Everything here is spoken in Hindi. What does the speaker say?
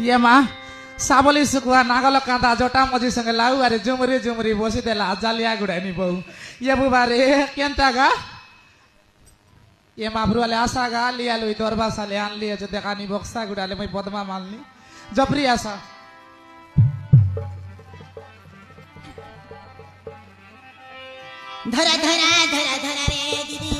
ये माँ साबली सुकुआ नागल कांदा जोटा मजी संगे लाउ अरे जुमरी जुमरी बसी देला जालिया गुड़ानी बहु ये बुबारे केंता गा ये माभरू वाले आशा गा लिया लुई दरबा साले आन लिया जो देखानी बक्सा गुड़ाले मैं बदमा मालनी जपरी आशा धरा धरा धरा धरा रे दीदी